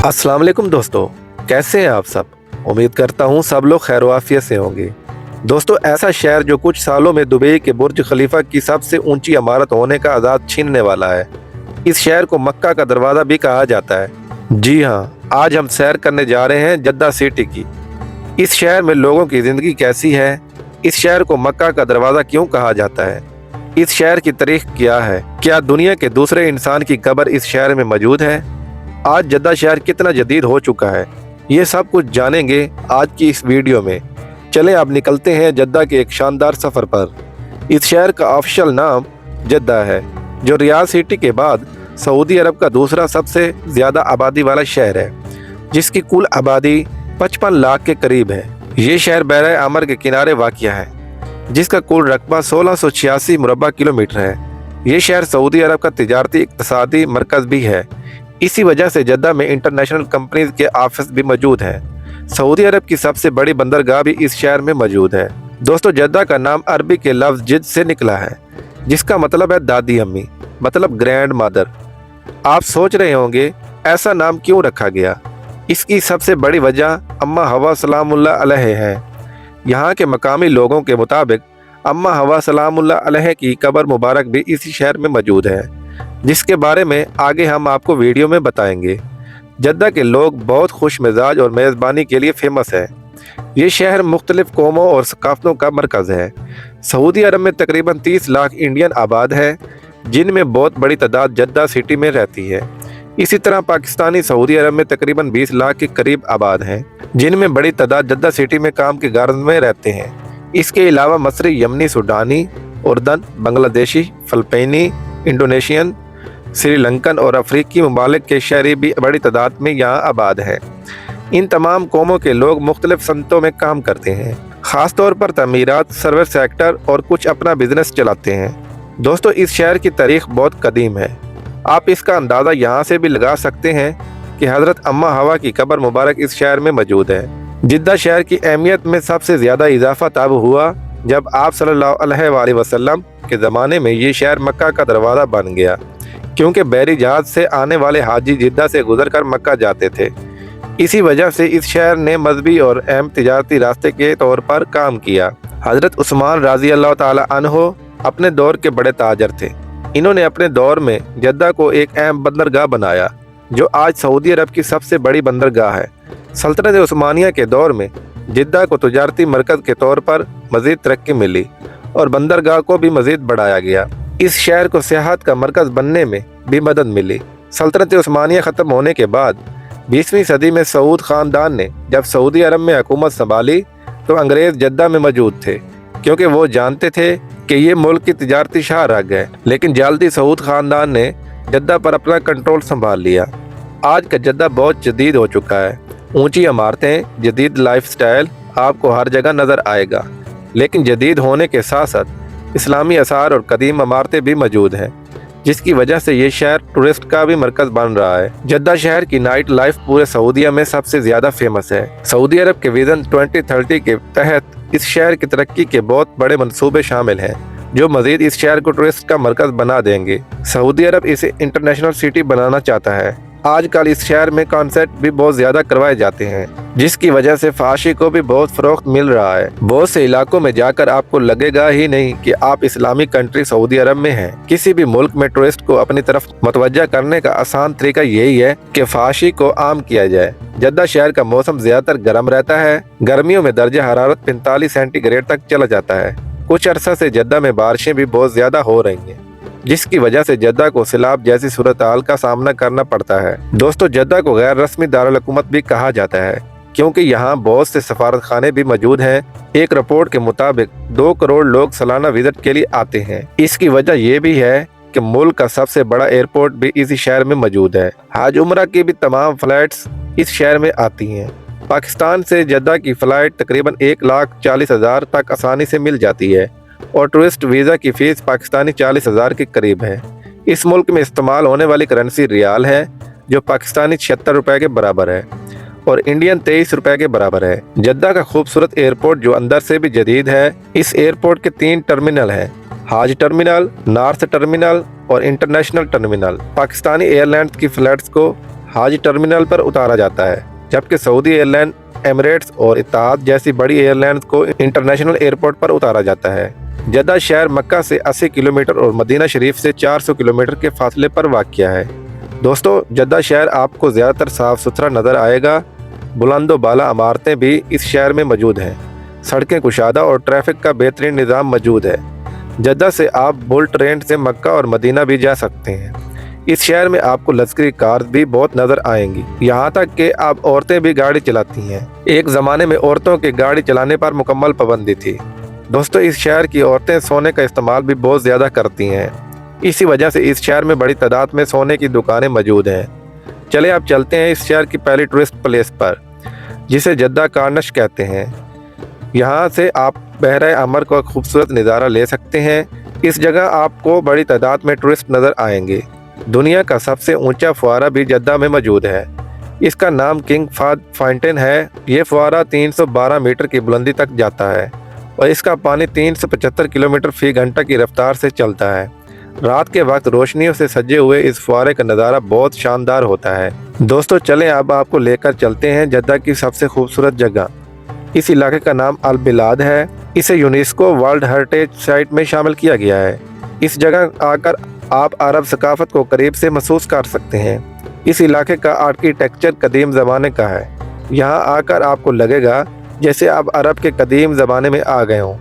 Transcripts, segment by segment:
अस्सलाम वालेकुम दोस्तों, कैसे हैं आप सब। उम्मीद करता हूँ सब लोग खैर आफियत से होंगे। दोस्तों, ऐसा शहर जो कुछ सालों में दुबई के बुर्ज खलीफा की सबसे ऊंची इमारत होने का आज़ाद छीनने वाला है। इस शहर को मक्का का दरवाज़ा भी कहा जाता है। जी हाँ, आज हम सैर करने जा रहे हैं जद्दा सिटी की। इस शहर में लोगों की ज़िंदगी कैसी है, इस शहर को मक्का का दरवाज़ा क्यों कहा जाता है, इस शहर की तारीख क्या है, क्या दुनिया के दूसरे इंसान की कब्र इस शहर में मौजूद है, आज जद्दा शहर कितना जदीद हो चुका है, ये सब कुछ जानेंगे आज की इस वीडियो में। चलें अब निकलते हैं जद्दा के एक शानदार सफ़र पर। इस शहर का ऑफिशियल नाम जद्दा है, जो रियाद सिटी के बाद सऊदी अरब का दूसरा सबसे ज़्यादा आबादी वाला शहर है, जिसकी कुल आबादी 55 लाख के करीब है। ये शहर बहर अमर के किनारे वाक़िया है, जिसका कुल रकबा 1686 मुरबा किलोमीटर है। ये शहर सऊदी अरब का तिजारती इक़्तिसादी मरकज़ भी है। इसी वजह से जद्दा में इंटरनेशनल कंपनीज के ऑफिस भी मौजूद हैं। सऊदी अरब की सबसे बड़ी बंदरगाह भी इस शहर में मौजूद है। दोस्तों, जद्दा का नाम अरबी के लफ्ज़ जिद से निकला है, जिसका मतलब है दादी अम्मी, मतलब ग्रैंड मदर। आप सोच रहे होंगे ऐसा नाम क्यों रखा गया। इसकी सबसे बड़ी वजह अम्मा हवा सलामुल्लाह अलैह है। यहाँ के मकामी लोगों के मुताबिक अम्मा हवा सलामुल्लाह अलैह की कब्र मुबारक भी इसी शहर में मौजूद है, जिसके बारे में आगे हम आपको वीडियो में बताएंगे। जद्दा के लोग बहुत खुश मिजाज और मेज़बानी के लिए फेमस है। ये शहर मुख्तलिफ कौमों और सकाफ़तों का मरकज़ है। सऊदी अरब में तकरीबन 30 लाख इंडियन आबाद है, जिनमें बहुत बड़ी तादाद जद्दा सिटी में रहती है। इसी तरह पाकिस्तानी सऊदी अरब में तकरीबन 20 लाख के करीब आबाद हैं, जिनमें बड़ी तादाद जद्दा सिटी में काम के गार्ड में रहते हैं। इसके अलावा मसरी, यमनी, सूडानी, उर्दन, बांग्लादेशी, फ़िलिपाइनी, इंडोनेशियन, श्रीलंकन और अफ्रीकी ममालिक के शहरी भी बड़ी तादाद में यहाँ आबाद हैं। इन तमाम कौमों के लोग मुख्तलिफ सनतों में काम करते हैं, ख़ास तौर पर तमीरात, सर्विस सेक्टर और कुछ अपना बिजनेस चलाते हैं। दोस्तों, इस शहर की तारीख बहुत कदीम है। आप इसका अंदाज़ा यहाँ से भी लगा सकते हैं कि हज़रत अम्मा हवा की कब्र मुबारक इस शहर में मौजूद है। जिद्दा शहर की अहमियत में सबसे ज़्यादा इजाफा तब हुआ जब आप सल्लल्लाहु अलैहि वसल्लम के ज़माने में ये शहर मक्का का दरवाज़ा बन गया, क्योंकि बहरी जहाज से आने वाले हाजी जिद्दा से गुजरकर मक्का जाते थे। इसी वजह से इस शहर ने मजहबी और अहम तिजारती रास्ते के तौर पर काम किया। हज़रत उस्मान रज़ी अल्लाह ताला अन्हो अपने दौर के बड़े ताजर थे। इन्होंने अपने दौर में जद्दा को एक अहम बंदरगाह बनाया, जो आज सऊदी अरब की सबसे बड़ी बंदरगाह है। सल्तनत उस्मानिया के दौर में जिद्दा को तिजारती मरकज़ के तौर पर मज़ीद तरक्की मिली और बंदरगाह को भी मज़ीद बढ़ाया गया। इस शहर को सियाहत का मरकज़ बनने में भी मदद मिली। सल्तनत उस्मानिया ख़त्म होने के बाद 20वीं सदी में सऊद ख़ानदान ने जब सऊदी अरब में हुकूमत संभाली, तो अंग्रेज़ जद्दा में मौजूद थे, क्योंकि वो जानते थे कि ये मुल्क की तिजारती शाहराह है। लेकिन जल्दी सऊद ख़ानदान ने जद्दा पर अपना कंट्रोल संभाल लिया। आज का जद्दा बहुत जदीद हो चुका है। ऊंची इमारतें, जदीद लाइफस्टाइल आपको हर जगह नज़र आएगा। लेकिन जदीद होने के साथ साथ इस्लामी आसार और कदीम इमारतें भी मौजूद हैं, जिसकी वजह से ये शहर टूरिस्ट का भी मरकज़ बन रहा है। जद्दा शहर की नाइट लाइफ पूरे सऊदीया में सबसे ज़्यादा फेमस है। सऊदी अरब के विजन 2030 के तहत इस शहर की तरक्की के बहुत बड़े मंसूबे शामिल हैं, जो मज़ीद इस शहर को टूरिस्ट का मरकज़ बना देंगे। सऊदी अरब इसे इंटरनेशनल सिटी बनाना चाहता है। आजकल इस शहर में कॉन्सर्ट भी बहुत ज़्यादा करवाए जाते हैं, जिसकी वजह से फाशी को भी बहुत फ़रोख्त मिल रहा है। बहुत से इलाकों में जाकर आपको लगेगा ही नहीं कि आप इस्लामी कंट्री सऊदी अरब में हैं। किसी भी मुल्क में टूरिस्ट को अपनी तरफ मतवज्जा करने का आसान तरीका यही है कि फाशी को आम किया जाए। जद्दा शहर का मौसम ज़्यादातर गर्म रहता है। गर्मियों में दर्जा हरारत 45 सेंटीग्रेड तक चला जाता है। कुछ अरसा से जद्दा में बारिशें भी बहुत ज़्यादा हो रही हैं, जिसकी वजह से जद्दा को सैलाब जैसी सूरत हाल का सामना करना पड़ता है। दोस्तों, जद्दा को गैर रस्मी दारुल हुकूमत भी कहा जाता है, क्योंकि यहाँ बहुत से सफारत खाने भी मौजूद हैं। एक रिपोर्ट के मुताबिक 2 करोड़ लोग सालाना विजिट के लिए आते हैं। इसकी वजह यह भी है कि मुल्क का सबसे बड़ा एयरपोर्ट भी इसी शहर में मौजूद है। हज उम्रा की भी तमाम फ्लाइट्स इस शहर में आती हैं। पाकिस्तान से जद्दा की फ़्लाइट तकरीबन 1,40,000 तक आसानी से मिल जाती है, और टूरिस्ट वीज़ा की फ़ीस पाकिस्तानी 40,000 के करीब है। इस मुल्क में इस्तेमाल होने वाली करेंसी रियाल है, जो पाकिस्तानी 76 रुपये के बराबर है और इंडियन 23 रुपये के बराबर है। जद्दा का खूबसूरत एयरपोर्ट जो अंदर से भी जदीद है। इस एयरपोर्ट के 3 टर्मिनल हैं: हाज टर्मिनल, नॉर्थ टर्मिनल और इंटरनेशनल टर्मिनल। पाकिस्तानी एयरलाइंस की फ़्लाइट्स को हाज टर्मिनल पर उतारा जाता है, जबकि सऊदी एयरलाइन, एमिरेट्स और इत्तेहाद जैसी बड़ी एयरलाइंस को इंटरनेशनल एयरपोर्ट पर उतारा जाता है। जद्दा शहर मक्का से 80 किलोमीटर और मदीना शरीफ से 400 किलोमीटर के फासले पर वाक़या है। दोस्तों, जद्दा शहर आपको ज़्यादातर साफ़ सुथरा नज़र आएगा। बुलंदो बाला इमारतें भी इस शहर में मौजूद हैं। सड़कें कुशादा और ट्रैफिक का बेहतरीन निज़ाम मौजूद है। जद्दा से आप बुल ट्रेन से मक्का और मदीना भी जा सकते हैं। इस शहर में आपको लश्करी कार भी बहुत नज़र आएंगी, यहाँ तक कि आप औरतें भी गाड़ी चलाती हैं। एक ज़माने में औरतों के गाड़ी चलाने पर मुकम्मल पाबंदी थी। दोस्तों, इस शहर की औरतें सोने का इस्तेमाल भी बहुत ज़्यादा करती हैं। इसी वजह से इस शहर में बड़ी तादाद में सोने की दुकानें मौजूद हैं। चले आप चलते हैं इस शहर की पहली टूरिस्ट प्लेस पर, जिसे जद्दा कार्नश कहते हैं। यहाँ से आप बहरा अमर का खूबसूरत नज़ारा ले सकते हैं। इस जगह आपको बड़ी तादाद में टूरिस्ट नज़र आएंगे। दुनिया का सबसे ऊंचा फुहारा भी जद्दा में मौजूद है। इसका नाम किंग फाद फाउंटेन है। ये फुहारा 312 मीटर की बुलंदी तक जाता है और इसका पानी 375 किलोमीटर फी घंटा की रफ्तार से चलता है। रात के वक्त रोशनियों से सजे हुए इस फुहारे का नज़ारा बहुत शानदार होता है। दोस्तों, चलें अब आपको लेकर चलते हैं जद्दा की सबसे खूबसूरत जगह। इस इलाके का नाम अल बिलाद है। इसे यूनेस्को वर्ल्ड हेरिटेज साइट में शामिल किया गया है। इस जगह आकर आप अरब सकाफत को करीब से महसूस कर सकते हैं। इस इलाके का आर्किटेक्चर कदीम ज़माने का है। यहाँ आकर आपको लगेगा जैसे आप अरब के कदीम ज़माने में आ गए हों।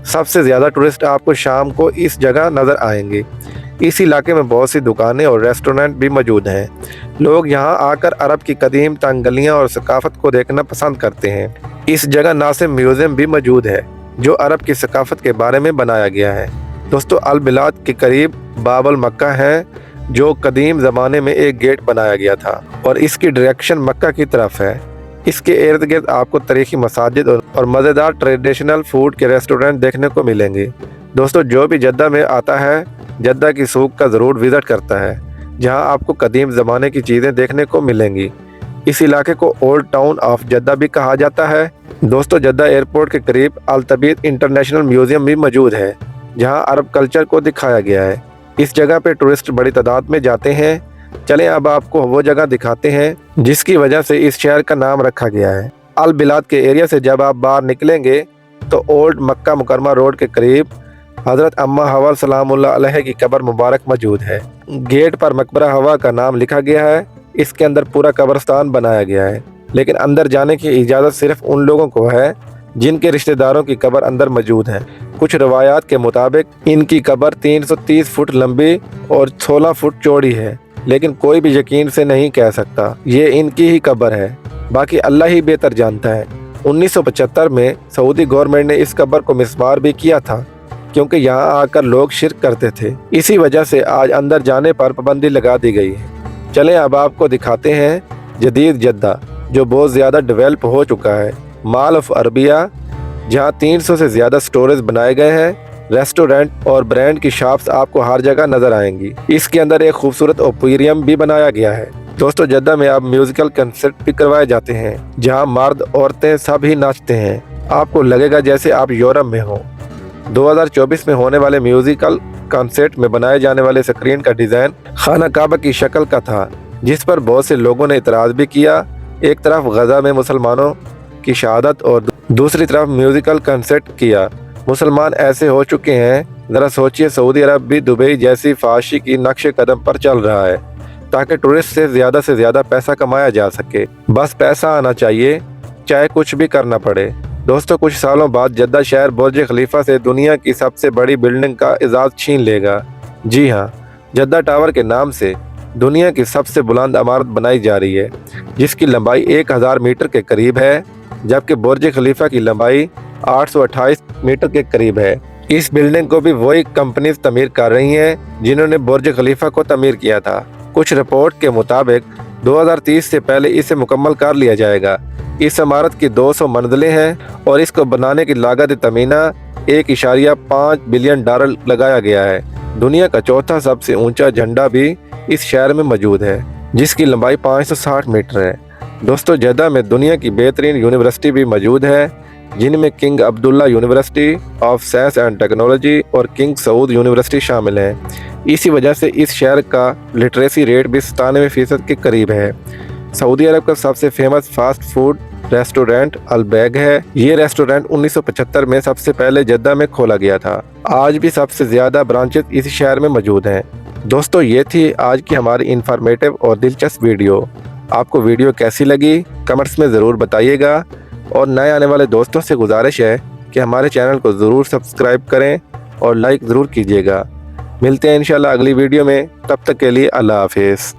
सबसे ज़्यादा टूरिस्ट आपको शाम को इस जगह नज़र आएंगे। इस इलाके में बहुत सी दुकानें और रेस्टोरेंट भी मौजूद हैं। लोग यहाँ आकर अरब की कदीम तंग गलियाँ और सकाफत को देखना पसंद करते हैं। इस जगह नासिम म्यूज़ियम भी मौजूद है, जो अरब की सकाफत के बारे में बनाया गया है। दोस्तों, अल बिलाद के करीब बाबल मक्का है, जो कदीम ज़माने में एक गेट बनाया गया था और इसकी डायरेक्शन मक्का की तरफ है। इसके इर्द गिर्द आपको तारीखी मसाजिद और मज़ेदार ट्रेडिशनल फूड के रेस्टोरेंट देखने को मिलेंगे। दोस्तों, जो भी जद्दा में आता है, जद्दा की सूक का ज़रूर विज़िट करता है, जहां आपको कदीम ज़माने की चीज़ें देखने को मिलेंगी। इस इलाके को ओल्ड टाउन ऑफ जद्दा भी कहा जाता है। दोस्तों, जद्दा एयरपोर्ट के करीब अल तबीत इंटरनेशनल म्यूज़ियम भी मौजूद है, जहां अरब कल्चर को दिखाया गया है। इस जगह पे टूरिस्ट बड़ी तादाद में जाते हैं। चलें अब आपको वो जगह दिखाते हैं जिसकी वजह से इस शहर का नाम रखा गया है। अल बिलाद के एरिया से जब आप बाहर निकलेंगे तो ओल्ड मक्का मुकरमा रोड के करीब हज़रत अम्मा हवा सलामुल्लाह अलैहा की कब्र मुबारक मौजूद है। गेट पर मकबरा हवा का नाम लिखा गया है। इसके अंदर पूरा कब्रस्तान बनाया गया है, लेकिन अंदर जाने की इजाज़त सिर्फ उन लोगों को है जिनके रिश्तेदारों की कब्र अंदर मौजूद है। कुछ रवायात के मुताबिक इनकी कब्र 330 फुट लंबी और 16 फुट चौड़ी है, लेकिन कोई भी यकीन से नहीं कह सकता ये इनकी ही कब्र है। बाकी अल्लाह ही बेहतर जानता है। 1975 में सऊदी गवर्नमेंट ने इस कब्र को मिस्मार भी किया था, क्योंकि यहाँ आकर लोग शिरक करते थे। इसी वजह से आज अंदर जाने पर पाबंदी लगा दी गई है। चलें अब आपको दिखाते हैं जदीद जद्दा, जो बहुत ज़्यादा डेवलप हो चुका है। मॉल ऑफ अरबिया, जहाँ 300 से ज़्यादा स्टोरेज बनाए गए हैं। रेस्टोरेंट और ब्रांड की शॉप्स आपको हर जगह नज़र आएंगी। इसके अंदर एक खूबसूरत ओपेरियम भी बनाया गया है। दोस्तों, जद्दा में अब म्यूजिकल कंसर्ट भी करवाए जाते हैं, जहाँ मर्द औरतें सब ही नाचते हैं। आपको लगेगा जैसे आप यूरोप में हो। 2024 में होने वाले म्यूजिकल कॉन्सर्ट में बनाए जाने वाले स्क्रीन का डिज़ाइन खाना काबा की शक्ल का था, जिस पर बहुत से लोगों ने इतराज़ भी किया। एक तरफ गजा में मुसलमानों की शहादत और दूसरी तरफ म्यूजिकल कंसर्ट किया। मुसलमान ऐसे हो चुके हैं, ज़रा सोचिए सऊदी अरब भी दुबई जैसी फाशी की नक्शे कदम पर चल रहा है, ताकि टूरिस्ट से ज़्यादा पैसा कमाया जा सके। बस पैसा आना चाहिए, चाहे कुछ भी करना पड़े। दोस्तों, कुछ सालों बाद जद्दा शहर बुर्ज खलीफा से दुनिया की सबसे बड़ी बिल्डिंग का एजाज़ छीन लेगा। जी हाँ, जद्दा टावर के नाम से दुनिया की सबसे बुलंद इमारत बनाई जा रही है, जिसकी लंबाई 1000 मीटर के करीब है, जबकि बुर्ज खलीफा की लंबाई 828 मीटर के करीब है। इस बिल्डिंग को भी वही कंपनीज तमीर कर रही हैं जिन्होंने बुर्ज खलीफा को तमीर किया था। कुछ रिपोर्ट के मुताबिक 2030 से पहले इसे मुकम्मल कर लिया जाएगा। इस इमारत की 200 मंजिलें हैं और इसको बनाने की लागत तमीना 1.5 बिलियन डॉलर लगाया गया है। दुनिया का चौथा सबसे ऊंचा झंडा भी इस शहर में मौजूद है, जिसकी लंबाई 560 मीटर है। दोस्तों, जद्दा में दुनिया की बेहतरीन यूनिवर्सिटी भी मौजूद है, جن میں king Abdullah university of science and technology اور کنگ سعود یونیورسٹی شامل ہیں۔ اسی وجہ سے اس شہر کا لٹریسی ریٹ بھی 97% کے قریب ہے۔ سعودی عرب کا سب سے فیمس فاسٹ فوڈ ریسٹورنٹ البیگ ہے۔ یہ ریسٹورنٹ 1975 میں سب سے پہلے جدہ میں کھولا گیا تھا۔ آج بھی سب سے زیادہ برانچز اسی شہر میں موجود ہیں۔ دوستو یہ تھی آج کی ہماری انفارمیٹیو اور دلچسپ ویڈیو۔ آپ کو ویڈیو کیسی لگی کمنٹس میں ضرور بتائیے گا، اور نئے آنے والے دوستوں سے گزارش ہے کہ ہمارے چینل کو ضرور سبسکرائب کریں اور لائک ضرور کیجیے گا۔ ملتے ہیں انشاءاللہ اگلی ویڈیو میں، تب تک کے لیے اللہ حافظ۔